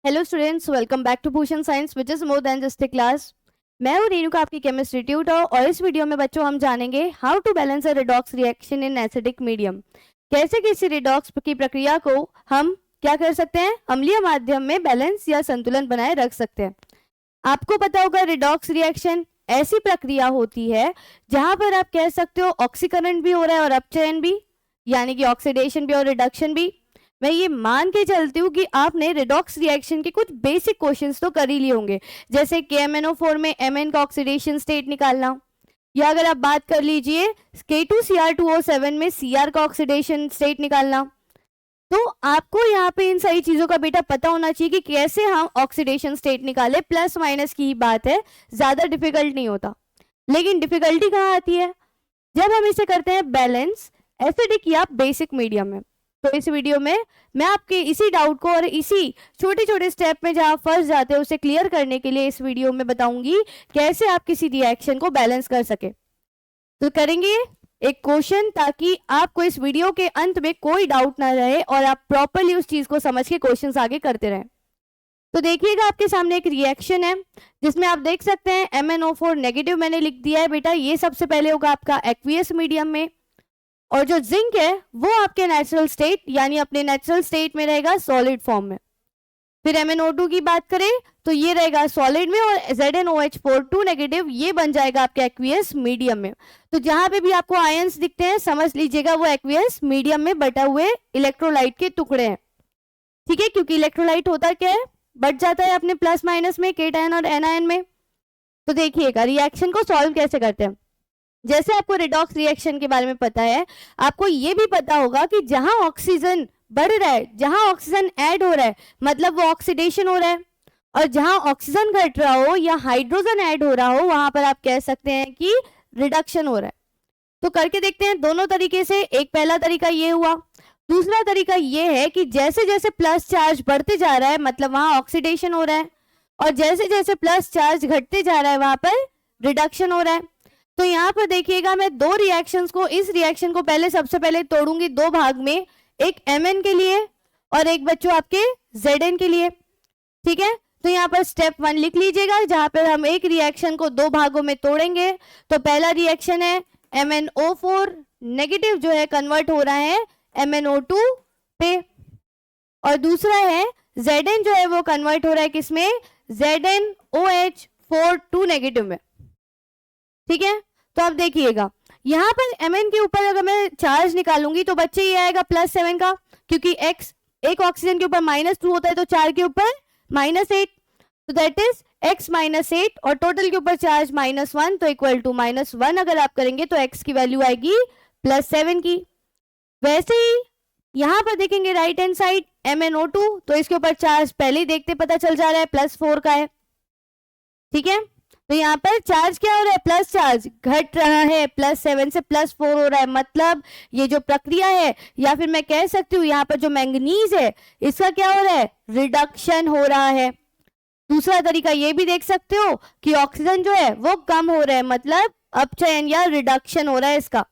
Hello students, welcome back to Bhushan science which is more than just a class. मैं हूं रेणुका, आपकी chemistry tutor, और इस वीडियो में बच्चों हम जानेंगे how to balance a redox reaction in acidic medium. कैसे किसी रिडॉक्स की प्रक्रिया को हम क्या कर सकते हैं, अम्लीय माध्यम में बैलेंस या संतुलन बनाए रख सकते हैं। आपको पता होगा रिडॉक्स रिएक्शन ऐसी प्रक्रिया होती है जहां पर आप कह सकते हो ऑक्सीकरण भी हो रहा है और अपचयन भी, यानी कि ऑक्सीडेशन भी और रिडक्शन भी। मैं ये मान के चलती हूँ कि आपने रिडॉक्स रिएक्शन के कुछ बेसिक क्वेश्चंस तो कर ही लिए होंगे, जैसे KMnO4 में Mn का ऑक्सीडेशन स्टेट निकालना, या अगर आप बात कर लीजिए K2Cr2O7 में Cr का ऑक्सीडेशन स्टेट निकालना। तो आपको यहाँ पे इन सारी चीजों का बेटा पता होना चाहिए कि कैसे हम ऑक्सीडेशन स्टेट निकाले। प्लस माइनस की बात है, ज्यादा डिफिकल्ट नहीं होता। लेकिन डिफिकल्टी कहाँ आती है, जब हम इसे करते हैं बैलेंस एसिडिक या बेसिक मीडियम में। तो इस वीडियो में मैं आपके इसी डाउट को और इसी छोटे छोटे स्टेप में जहां फंस जाते हैं उसे क्लियर करने के लिए इस वीडियो में बताऊंगी कैसे आप किसी रिएक्शन को बैलेंस कर सके। तो करेंगे एक क्वेश्चन, ताकि आपको इस वीडियो के अंत में कोई डाउट ना रहे और आप प्रॉपरली उस चीज को समझ के क्वेश्चंस आगे करते रहें। तो देखिएगा, आपके सामने एक रिएक्शन है जिसमें आप देख सकते हैं MnO4 नेगेटिव मैंने लिख दिया है बेटा। ये सबसे पहले होगा आपका एक्वियस मीडियम में, और जो जिंक है वो आपके नेचुरल स्टेट यानी अपने नेचुरल स्टेट में रहेगा सॉलिड फॉर्म में। फिर MnO2 की बात करें तो ये रहेगा सॉलिड में, और ZnOH4 2 नेगेटिव ये बन जाएगा आपके एक्वियस मीडियम में। तो जहां पे भी आपको आयंस दिखते हैं समझ लीजिएगा वो एक्वियस मीडियम में बटा हुए इलेक्ट्रोलाइट के टुकड़े हैं। ठीक है, क्योंकि इलेक्ट्रोलाइट होता क्या है, बट जाता है अपने प्लस माइनस में, केटायन और एनायन में। तो देखिएगा रिएक्शन को सॉल्व कैसे करते हैं। जैसे आपको रिडॉक्स रिएक्शन के बारे में पता है, आपको यह भी पता होगा कि जहां ऑक्सीजन बढ़ रहा है, जहां ऑक्सीजन ऐड हो रहा है, मतलब वो ऑक्सीडेशन हो रहा है, और जहां ऑक्सीजन घट रहा हो या हाइड्रोजन ऐड हो रहा हो वहां पर आप कह सकते हैं कि रिडक्शन हो रहा है। तो करके देखते हैं दोनों तरीके से। एक पहला तरीका ये हुआ, दूसरा तरीका ये है कि जैसे जैसे प्लस चार्ज बढ़ते जा रहा है मतलब वहां ऑक्सीडेशन हो रहा है, और जैसे जैसे प्लस चार्ज घटते जा रहा है वहां पर रिडक्शन हो रहा है। तो यहाँ पर देखिएगा, मैं दो रिएक्शंस को, इस रिएक्शन को पहले सबसे पहले तोड़ूंगी दो भाग में, एक Mn के लिए और एक बच्चों आपके Zn के लिए। ठीक है, तो यहाँ पर स्टेप 1 लिख लीजिएगा, जहां पर हम एक रिएक्शन को दो भागों में तोड़ेंगे। तो पहला रिएक्शन है MnO4 नेगेटिव जो है कन्वर्ट हो रहा है MnO2 पे, और दूसरा है Zn जो है वो कन्वर्ट हो रहा है किसमें, ZnOH4 2 नेगेटिव में। ठीक है, तो अब देखिएगा यहाँ पर Mn के ऊपर अगर मैं चार्ज निकालूंगी तो बच्चे ये आएगा +7 का, क्योंकि x एक ऑक्सीजन के ऊपर -2 होता है तो 4 के ऊपर -8, तो दैट इज x -8, और टोटल के ऊपर चार्ज -1 तो इक्वल टू -1 अगर आप करेंगे तो x की वैल्यू आएगी +7 की। वैसे ही यहाँ पर देखेंगे राइट हैंड साइड MnO2, तो इसके ऊपर चार्ज पहले ही देखते पता चल जा रहा है +4 का है। ठीक है, तो यहाँ पर चार्ज क्या हो रहा है, प्लस चार्ज घट रहा है, +7 से +4 हो रहा है, मतलब ये जो प्रक्रिया है, या फिर मैं कह सकती हूँ यहाँ पर जो मैंगनीज है इसका क्या हो रहा है, रिडक्शन हो रहा है। दूसरा तरीका ये भी देख सकते हो कि ऑक्सीजन जो है वो कम हो रहा है, मतलब अपचयन या रिडक्शन हो रहा है इसका।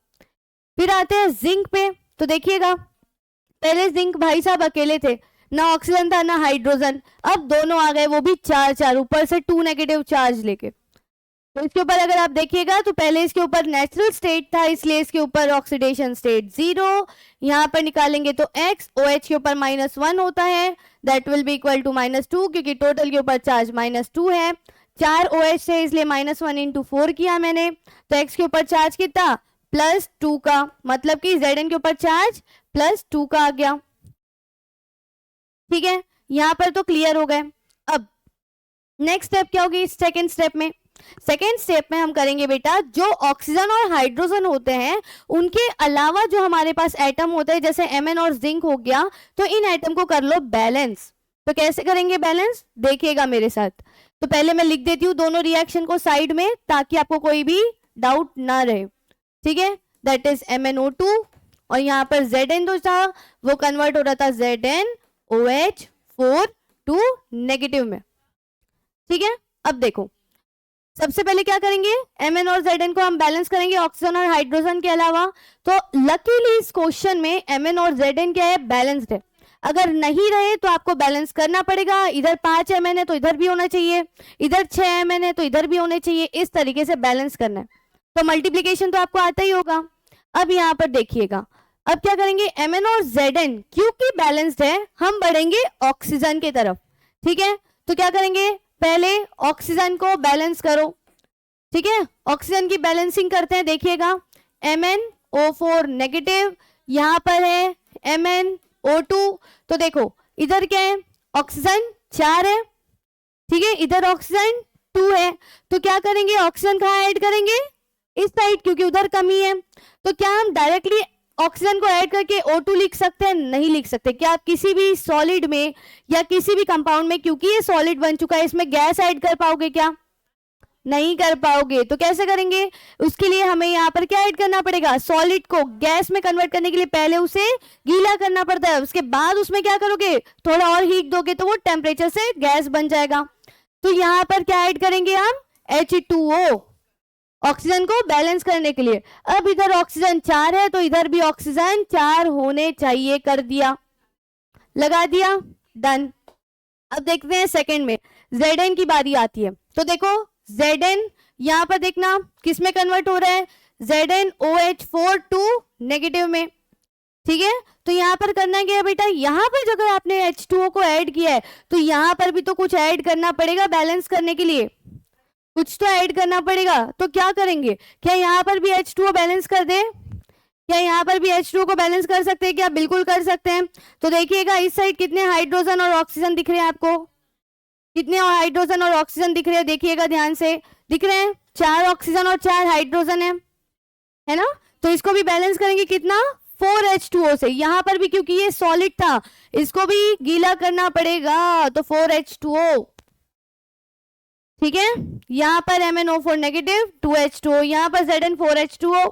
फिर आते हैं जिंक पे, तो देखिएगा पहले जिंक भाई साहब अकेले थे, ना ऑक्सीजन था ना हाइड्रोजन, अब दोनों आ गए, वो भी 4 ऊपर से 2 नेगेटिव चार्ज लेके। तो इसके ऊपर अगर आप देखिएगा तो पहले इसके ऊपर नेचुरल स्टेट था, इसलिए इसके ऊपर ऑक्सीडेशन स्टेट 0। यहाँ पर निकालेंगे तो x OH के ऊपर -1 होता है, that will be equal to -2, क्योंकि टोटल के ऊपर चार्ज -2 है। 4 OH है इसलिए -1 × 4 किया मैंने, तो x के ऊपर चार्ज कितना, +2 का, मतलब कि Zn के ऊपर चार्ज +2 का आ गया। ठीक है, यहाँ पर तो क्लियर हो गए। अब नेक्स्ट स्टेप क्या होगी, सेकेंड स्टेप में, सेकेंड स्टेप में हम करेंगे बेटा जो ऑक्सीजन और हाइड्रोजन होते हैं उनके अलावा जो हमारे पास एटम होते हैं, जैसे Mn और जिंक हो गया, तो इन एटम को कर लो बैलेंस। तो कैसे करेंगे बैलेंस, देखिएगा मेरे साथ। तो पहले मैं लिख देती हूँ दोनों रिएक्शन को साइड में, ताकि आपको कोई भी डाउट ना रहे। ठीक है, दैट इज MnO2, और यहाँ पर Zn जो था वो कन्वर्ट हो रहा था ZnOH4 2 नेगेटिव में। ठीक है, अब देखो सबसे पहले क्या करेंगे, Mn और Zn को हम बैलेंस करेंगे ऑक्सीजन और हाइड्रोजन के अलावा। तो लकीली इस क्वेश्चन में Mn और Zn क्या है, बैलेंस्ड है। अगर नहीं रहे तो आपको बैलेंस करना पड़ेगा। इधर 5 Mn है तो इधर भी होना चाहिए, इधर 6 Mn है तो इधर भी होने चाहिए, इस तरीके से बैलेंस करना है। तो मल्टीप्लीकेशन तो आपको आता ही होगा। अब यहाँ पर देखिएगा, अब क्या करेंगे, Mn और Zn क्योंकि बैलेंस्ड है, हम बढ़ेंगे ऑक्सीजन की तरफ। ठीक है, तो क्या करेंगे, पहले ऑक्सीजन को बैलेंस करो। ठीक है, ऑक्सीजन की बैलेंसिंग करते हैं। देखिएगा MnO4 नेगेटिव, यहाँ पर है MnO2। तो देखो इधर क्या है, ऑक्सीजन 4 है, ठीक है, इधर ऑक्सीजन 2 है। तो क्या करेंगे, ऑक्सीजन कहाँ ऐड करेंगे, इस साइड, क्योंकि उधर कमी है। तो क्या हम डायरेक्टली ऑक्सीजन को ऐड करके O2 लिख सकते हैं? नहीं लिख सकते। क्या आप किसी भी सॉलिड में या किसी भी कंपाउंड में, क्योंकि ये सॉलिड बन चुका है, इसमें गैस ऐड कर पाओगे क्या? नहीं कर पाओगे। तो कैसे करेंगे, उसके लिए हमें यहाँ पर क्या ऐड करना पड़ेगा, सॉलिड को गैस में कन्वर्ट करने के लिए पहले उसे गीला करना पड़ता है, उसके बाद उसमें क्या करोगे, थोड़ा और हीट दोगे तो वो टेम्परेचर से गैस बन जाएगा। तो यहाँ पर क्या ऐड करेंगे हम, H2O, ऑक्सीजन को बैलेंस करने के लिए। अब इधर ऑक्सीजन 4 है तो इधर भी ऑक्सीजन 4 होने चाहिए, कर दिया, लगा दिया, डन। अब देखते हैं सेकंड में Zn की बारी आती है। तो देखो Zn यहाँ पर देखना किस में कन्वर्ट हो रहा है, ZnOH4 टू नेगेटिव में। ठीक है, तो यहाँ पर करना क्या है बेटा, यहाँ पर अगर आपने H2O को ऐड किया है तो यहाँ पर भी तो कुछ ऐड करना पड़ेगा बैलेंस करने के लिए, कुछ तो ऐड करना पड़ेगा। तो क्या करेंगे, क्या यहाँ पर भी H2O बैलेंस कर दे, क्या यहाँ पर भी H2O को बैलेंस कर सकते हैं क्या? बिल्कुल कर सकते हैं। तो देखिएगा इस साइड कितने हाइड्रोजन और ऑक्सीजन दिख रहे हैं आपको, कितने हाइड्रोजन और ऑक्सीजन दिख रहे हैं, देखिएगा ध्यान से, दिख रहे हैं 4 ऑक्सीजन और 4 हाइड्रोजन है ना। तो इसको भी बैलेंस करेंगे कितना, 4H2O से। यहाँ पर भी क्योंकि ये सॉलिड था, इसको भी गीला करना पड़ेगा, तो 4H2O। ठीक है, यहाँ पर MnO4 नेगेटिव, 2H2O, यहाँ पर Zn4H2O,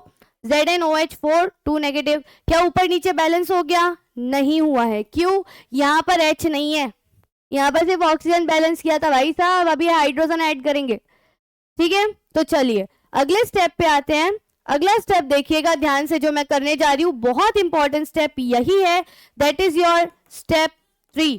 ZnOH4 2 नेगेटिव। क्या ऊपर नीचे बैलेंस हो गया? नहीं हुआ है। क्यों? यहाँ पर H नहीं है, यहाँ पर सिर्फ ऑक्सीजन बैलेंस किया था भाई साहब, अभी हाइड्रोजन ऐड करेंगे। ठीक है, तो चलिए अगले स्टेप पे आते हैं। अगला स्टेप देखिएगा ध्यान से, जो मैं करने जा रही हूँ बहुत इंपॉर्टेंट स्टेप यही है, दैट इज योर स्टेप 3।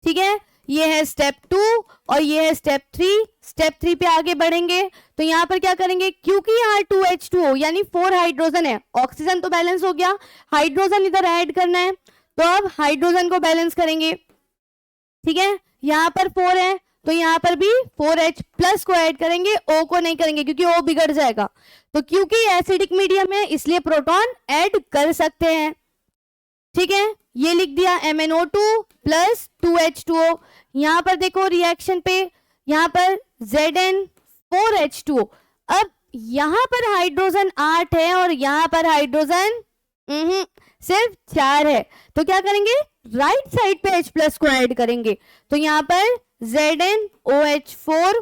ठीक है, ये है स्टेप 2 और ये है स्टेप 3। स्टेप 3 पे आगे बढ़ेंगे तो यहाँ पर क्या करेंगे, क्योंकि यहाँ 2H2O यानी 4 हाइड्रोजन है, ऑक्सीजन तो बैलेंस हो गया, हाइड्रोजन इधर ऐड करना है, तो अब हाइड्रोजन को बैलेंस करेंगे। ठीक है, यहाँ पर 4 है तो यहाँ पर भी 4H प्लस को ऐड करेंगे, O को नहीं करेंगे क्योंकि O बिगड़ जाएगा। तो क्योंकि एसिडिक मीडियम है इसलिए प्रोटॉन ऐड कर सकते हैं। ठीक है, ये लिख दिया MnO2 प्लस 2H2O। यहाँ पर देखो रिएक्शन पे, यहाँ पर Zn4H2O। अब यहाँ पर हाइड्रोजन 8 है और यहाँ पर हाइड्रोजन सिर्फ 4 है, तो क्या करेंगे, राइट साइड पे H प्लस को ऐड करेंगे। तो यहाँ पर ZnOH4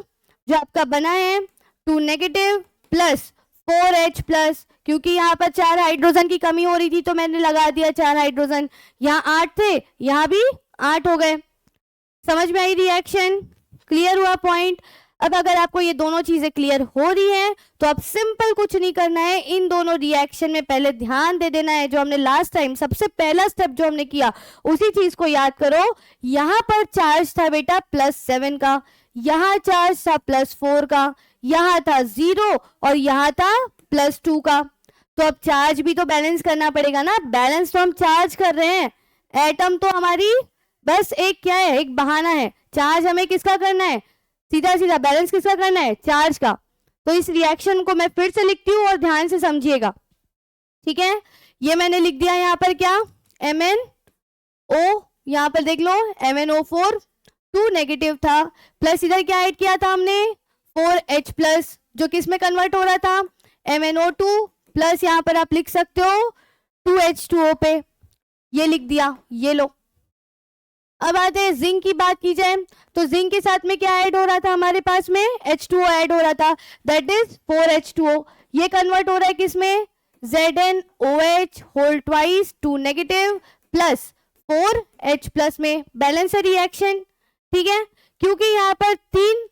जो आपका बना है 2 नेगेटिव प्लस 4H प्लस, क्योंकि यहाँ पर 4 हाइड्रोजन की कमी हो रही थी तो मैंने लगा दिया 4 हाइड्रोजन, यहाँ 8 थे यहाँ भी 8 हो गए। समझ में आई रिएक्शन, क्लियर हुआ पॉइंट। अब अगर आपको ये दोनों चीजें क्लियर हो रही हैं तो अब सिंपल कुछ नहीं करना है, इन दोनों रिएक्शन में पहले ध्यान दे देना है। जो हमने लास्ट टाइम सबसे पहला स्टेप जो हमने किया उसी चीज को याद करो। यहाँ पर चार्ज था बेटा +7 का, यहाँ चार्ज था +4 का, यहाँ था 0 और यहाँ था +2 का। तो अब चार्ज भी तो बैलेंस करना पड़ेगा ना, बैलेंस तो हम चार्ज कर रहे हैं, एटम तो हमारी बस एक क्या है, एक बहाना है। चार्ज हमें किसका करना है, सीधा सीधा बैलेंस किसका करना है, चार्ज का। तो इस रिएक्शन को मैं फिर से लिखती हूँ और ध्यान से समझिएगा। ठीक है, ये मैंने लिख दिया यहाँ पर क्या, MnO, यहाँ पर देख लो MnO4 2 नेगेटिव था, प्लस इधर क्या ऐड किया था हमने 4H प्लस, जो किस में कन्वर्ट हो रहा था, MnO2 प्लस, यहाँ पर आप लिख सकते हो 2H2O पे, ये लिख दिया, ये लो। अब आते हैं जिंक की बात की जाए तो जिंक के साथ में क्या ऐड हो रहा था हमारे पास में, H2O ऐड हो रहा था, दैट इज 4H2O। ये कन्वर्ट हो रहा है किसमें, ZnOH whole twice 2 negative plus 4H plus में, बैलेंस है रिएक्शन। ठीक है, क्योंकि यहाँ पर 3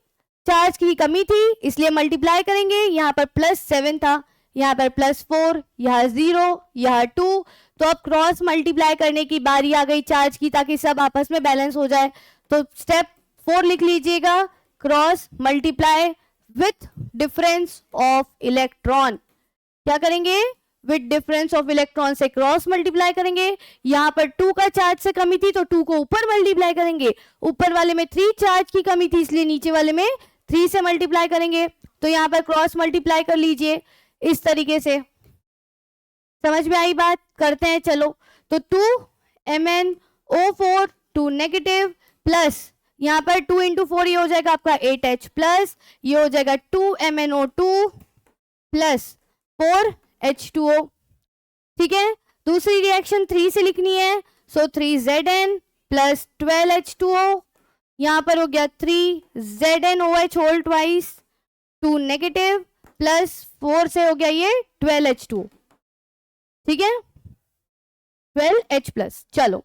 चार्ज की कमी थी इसलिए मल्टीप्लाई करेंगे, यहाँ पर +7 था, यहाँ पर +4, यहाँ 0, यहाँ 2। तो अब क्रॉस मल्टीप्लाई करने की बारी आ गई चार्ज की, ताकि सब आपस में बैलेंस हो जाए। तो स्टेप 4 लिख लीजिएगा, cross multiply with difference of electron. क्या करेंगे? विथ डिफरेंस ऑफ इलेक्ट्रॉन से क्रॉस मल्टीप्लाई करेंगे। यहाँ पर 2 का चार्ज से कमी थी तो 2 को ऊपर मल्टीप्लाई करेंगे, ऊपर वाले में 3 चार्ज की कमी थी इसलिए नीचे वाले में 3 से मल्टीप्लाई करेंगे। तो यहाँ पर क्रॉस मल्टीप्लाई कर लीजिए इस तरीके से। समझ में आई बात? करते हैं चलो। तो 2MnO4 2 नेगेटिव प्लस यहाँ पर 2 × 4 ये हो जाएगा आपका 8H प्लस ये हो जाएगा 2MnO2 प्लस 4H2O। ठीक है, दूसरी रिएक्शन 3 से लिखनी है। सो 3Zn प्लस 12H2O, यहाँ पर हो गया 3ZnOH whole twice 2 negative plus 4 से हो गया ये 12H2। ठीक है, 12H प्लस। चलो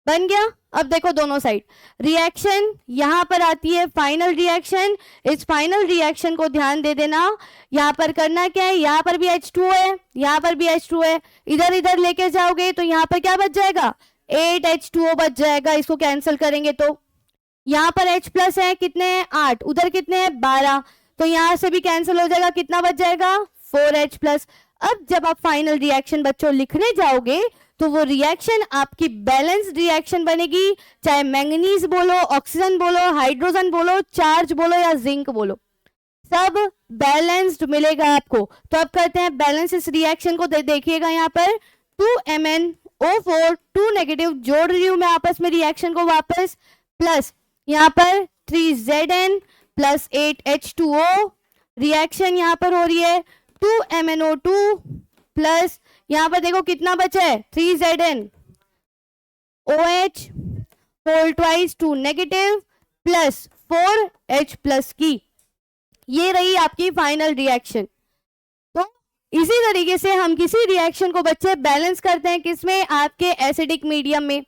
बन गया। अब देखो दोनों साइड रिएक्शन यहां पर आती है फाइनल रिएक्शन। इस फाइनल रिएक्शन को ध्यान दे देना। यहां पर करना क्या है, यहां पर भी H2O है, यहां पर भी H2O है, इधर इधर लेके जाओगे तो यहां पर क्या बच जाएगा? 8H2O बच जाएगा। इसको कैंसिल करेंगे तो यहां पर H प्लस है, कितने हैं? 8, उधर कितने हैं? 12, तो यहां से भी कैंसिल हो जाएगा। कितना बच जाएगा? 4H plus. अब जब आप फाइनल रिएक्शन बच्चों लिखने जाओगे तो वो रिएक्शन आपकी बैलेंस्ड रिएक्शन बनेगी, चाहे मैंगनीज बोलो, ऑक्सीजन बोलो, हाइड्रोजन बोलो, चार्ज बोलो या जिंक बोलो, सब बैलेंस्ड मिलेगा आपको। तो अब करते हैं बैलेंस इस रिएक्शन को। देखिएगा यहाँ पर 2MnO4 2 नेगेटिव जोड़ रही हूं मैं आपस में रिएक्शन को वापस, प्लस यहाँ पर 3Zn प्लस 8H2O। रिएक्शन यहाँ पर हो रही है 2MnO2 प्लस यहां पर देखो कितना बचा है? 3Zn OH whole twice 2 negative plus 4H plus की। ये रही आपकी फाइनल रिएक्शन। तो इसी तरीके से हम किसी रिएक्शन को बच्चे बैलेंस करते हैं, किसमें? आपके एसिडिक मीडियम में।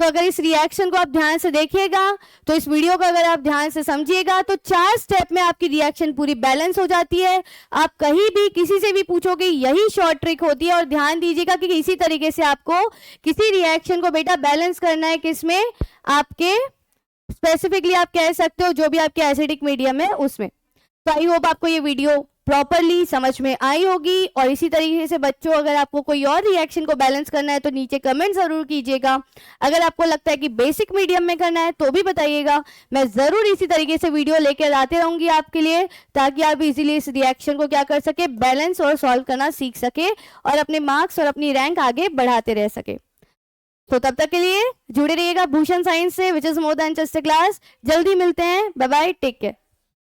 तो अगर इस रिएक्शन को आप ध्यान से देखिएगा, तो इस वीडियो को अगर आप ध्यान से समझिएगा तो 4 स्टेप में आपकी रिएक्शन पूरी बैलेंस हो जाती है। आप कहीं भी किसी से भी पूछोगे यही शॉर्ट ट्रिक होती है। और ध्यान दीजिएगा कि इसी तरीके से आपको किसी रिएक्शन को बेटा बैलेंस करना है, किसमें? आपके स्पेसिफिकली आप कह सकते हो जो भी आपके एसिडिक मीडियम है उसमें। तो आई होप आपको ये वीडियो प्रॉपरली समझ में आई होगी। और इसी तरीके से बच्चों अगर आपको कोई और रिएक्शन को बैलेंस करना है तो नीचे कमेंट जरूर कीजिएगा। अगर आपको लगता है कि बेसिक मीडियम में करना है तो भी बताइएगा। मैं जरूर इसी तरीके से वीडियो लेकर आते रहूंगी आपके लिए, ताकि आप इजीली इस रिएक्शन को क्या कर सके, बैलेंस और सॉल्व करना सीख सके और अपने मार्क्स और अपनी रैंक आगे बढ़ाते रह सके। तो तब तक के लिए जुड़े रहिएगा भूषण साइंस से, विच is more than just a class. जल्दी मिलते हैं, बाय बाय, टेक केयर।